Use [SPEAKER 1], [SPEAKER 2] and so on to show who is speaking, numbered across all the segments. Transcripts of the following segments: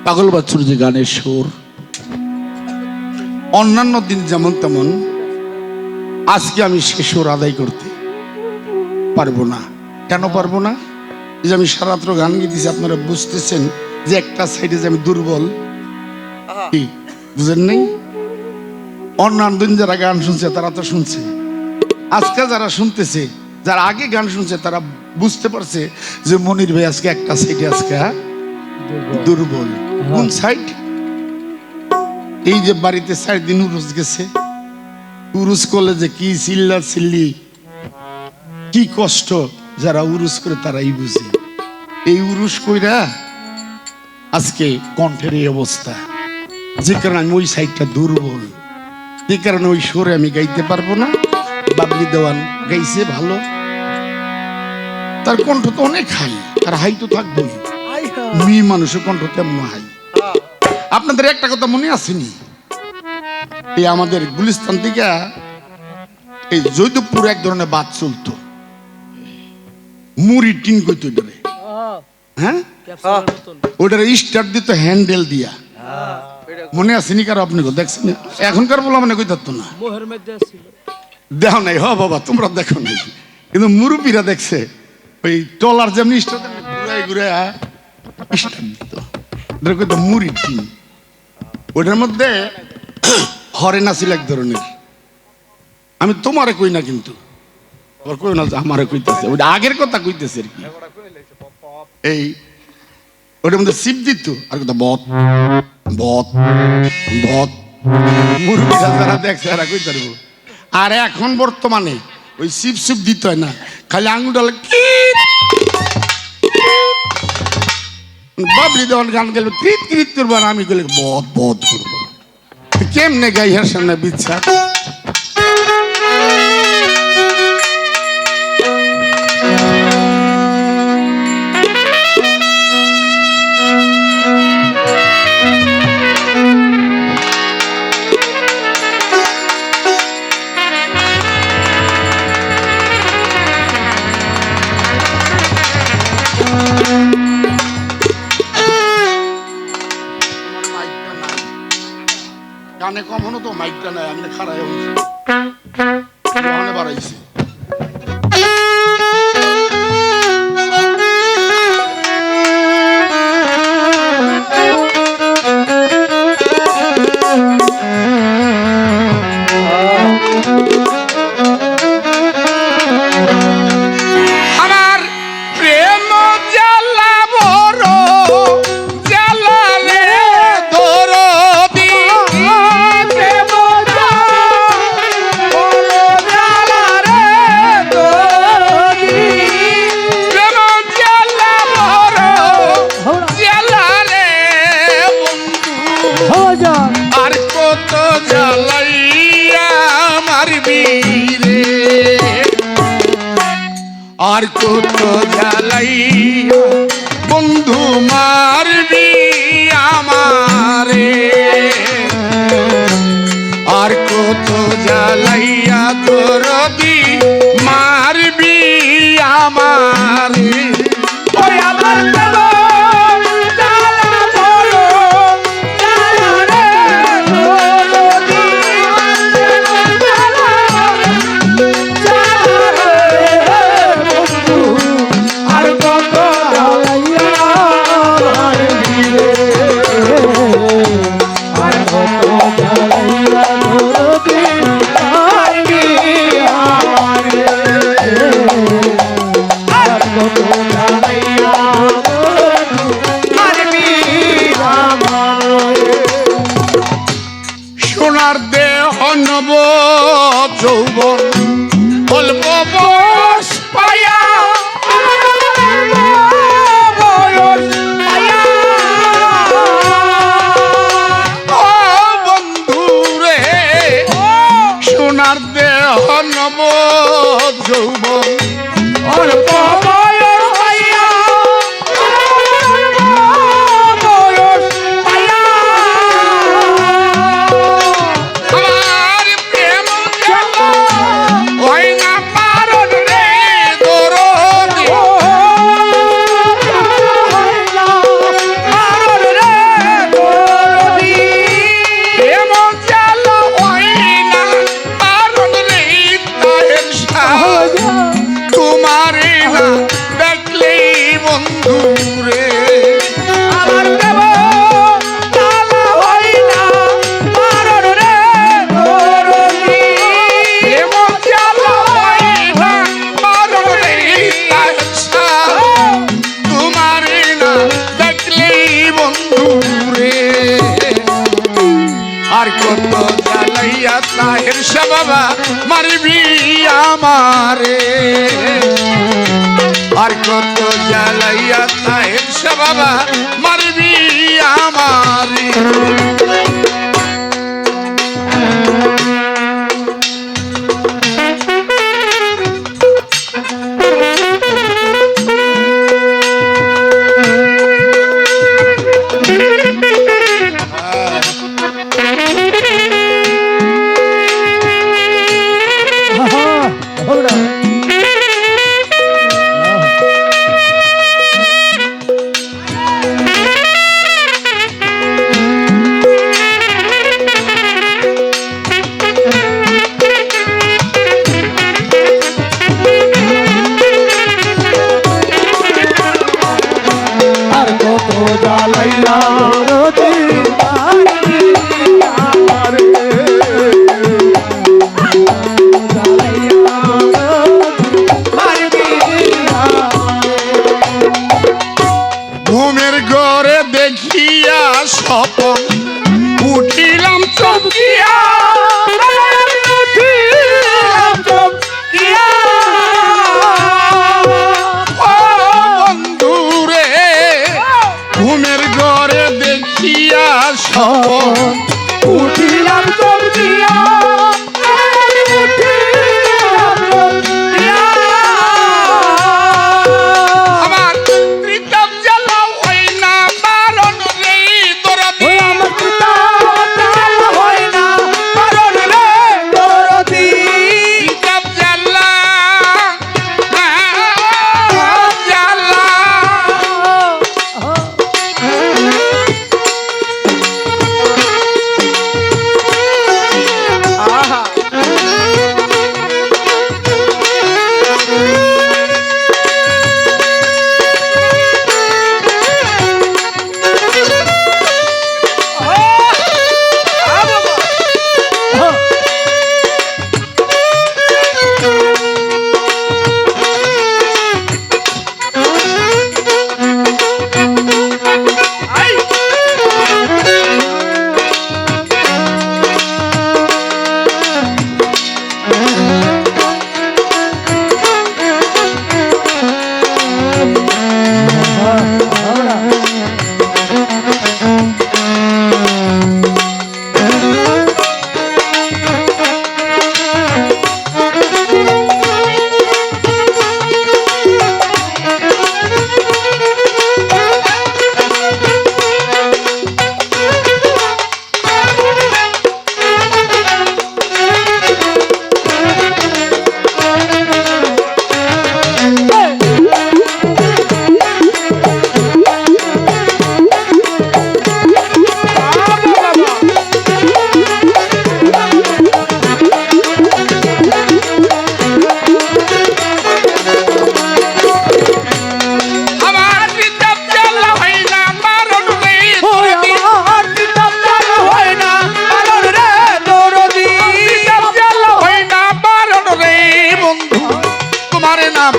[SPEAKER 1] পাগল বাচ্চুর যে গানের সুর অন্যান্য দিন যেমন তেমন, আজকে আমি সে সুর আদায় করতে পারবো না। কেন পারবো না? যে আমি সারাত্র গান গেতেছি, আপনারা বুঝতেছেন যে একটা সাইডে যে আমি দুর্বল। কি বুঝেন নেই? অন্যান্য দিন যারা গান শুনছে তারা তো শুনছে, আজকে যারা শুনতেছে, যারা আগে গান শুনছে তারা বুঝতে পারছে যে মনির ভাই আজকে একটা সাইডে আজকে দুর্বল। কোন সাইড? এই যে বাড়িতে 4 দিন উরুস গেছে, উরুস করলে যে কি চিল্লা চিল্লি, কি কষ্ট, যারা উরুস করে তারাই বুঝে। এই উরুস কইরা আজকে কণ্ঠের এই অবস্থা, যে কারণে আমি ওই সাইডটা দুর্বল, যে কারণে ওই সুরে আমি গাইতে পারবো না। বাবলি দেওয়ান গাইছে ভালো, তার কণ্ঠ তো অনেক হাই, তার হাই তো থাকবেই, মেয়ে মানুষের কণ্ঠ তেমন হাই। আপনাদের একটা কথা মনে আসেনি? এই আমাদের গুলিস্তান থেকে এই জৈদপুর এক ধরনের বাদ চলতো, মুড়ি টিন কইতো ওইটারে, হ্যাঁ ওইটারে স্টার্ট দিত হ্যান্ডেল দিয়া। মনে আসেনি কারো? আপনি দেখছেন? এখনকার বলা মানে কই থাকতো না, দেখো নাই? হ বাবা, তোমরা দেখো নাই, কিন্তু মুরুব্বীরা দেখছে ওই টলার যেমনি স্টার্ট ঘুরাই ঘুরে স্টার্ট দিত, ওটা কইতো মুড়ি টিন। ওইটার মধ্যে হরেন আছিল এক ধরনের। আমি তোমারে কই না, কিন্তু কই না, আমারে কইতেছে, ওইটা আগের কথা কইতেছে আর কি। এই ওটার মধ্যে সিপ দিত আর কথা বত বত বত, মুরগিরা যারা দেখছে এরা কই পারবো। আর এখন বর্তমানে ওই সিপ সিপ দিতে হয় না, খালি আঙুলটা বাবলি দেওয়ান গান গেল কৃত কৃত করবো, আর আমি গেলে বত বত করবো। কেমনে গাই হার সামনে বিচ্ছা? কানে কম হলো তো, মাইকটা নাই, আমি খারাপ বাড়াইছি। আর কত জ্বালাইয়া বন্ধু মারবি আমারে, আর কত জ্বালাইয়া তোরবি মারবি আমারে। ওই আমার আমারে আর কত জ্বালাইয়া তাহের সে বাবা মারবি আমারে ঘুমের ঘরে দেখিয়া স্বপন উঠিলাম চমকিয়া বন্ধুরে ঘুমের ঘরে দেখিয়া স্বপন উঠিলাম চমকিয়া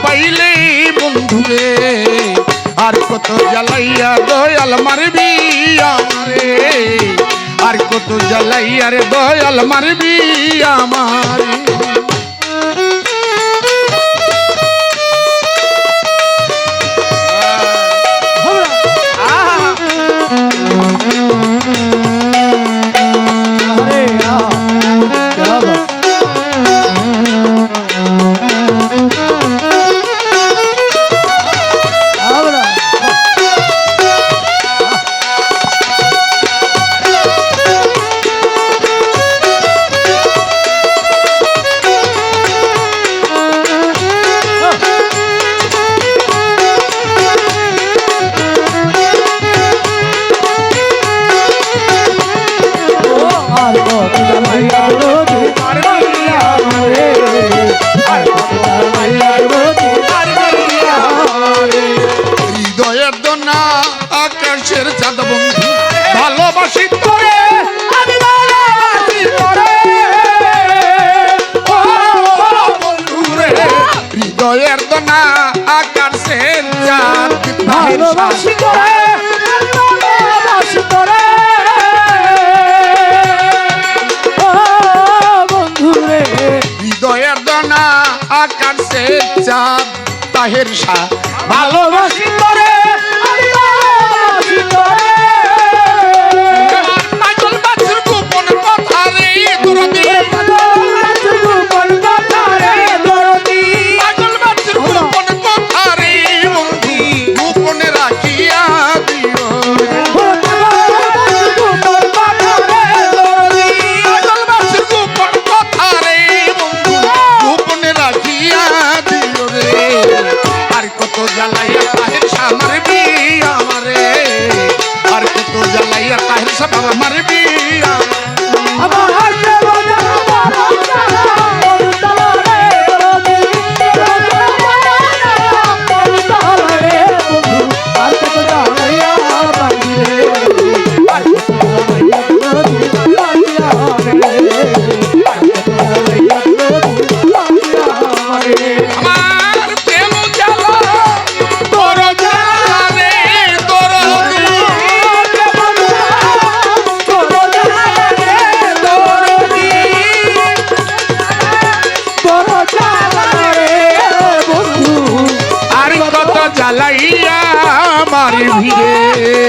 [SPEAKER 1] পাইলে বন্ধুরে আর কত জ্বালাইয়া দয়াল মারবি আমারে আর কত জ্বালাইয়া রে দয়াল মারবি আমারে ভালোবাসি করে ভালোবাসি করে বন্ধুরে হৃদয়ের দানা কাটছে চাঁদ তাহের শাহ ভালোবাসি করে পাগল বাছুর গোপন কথা রে দরদি পাগল বাছুর গোপন কথা রে বন্ধু গোপনে রাখিয়া দিও পাগল বাছুর গোপন কথা রে বন্ধু গোপনে রাখিয়া দিও রে আর কত জ্বালাইয়া তাহের শাহ মারবি আমারে আর কত জ্বালাইয়া তাহের শাহ মারবি আমার প্রেম জ্বালা তোর জ্বালা রে তোর আর কত জ্বালাইয়া মারবি রে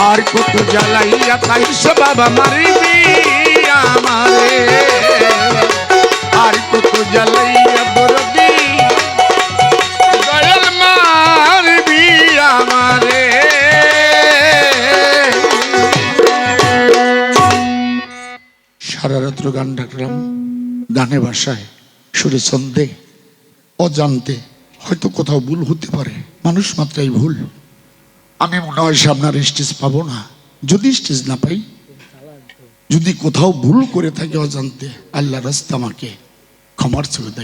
[SPEAKER 1] আর কত জ্বালাইয়া তাই বাবা মারবি আমারে আর কত জ্বালাইয়া দরদি দয়াল মারবি আমারে সারা রাত্র গান ডাকলাম গানে ভাষায় সুরে ছন্দে অজান্তে হয়তো কোথাও ভুল হতে পারে মানুষ মাত্রাই ভুল আমি মনে হয় সামনের স্টেজ পাবো না যদি স্টেজ না পাই যদি কোথাও ভুল করে থাকে অজান্তে আল্লাহ রাস্তা আমাকে ক্ষমার চোখে দেখে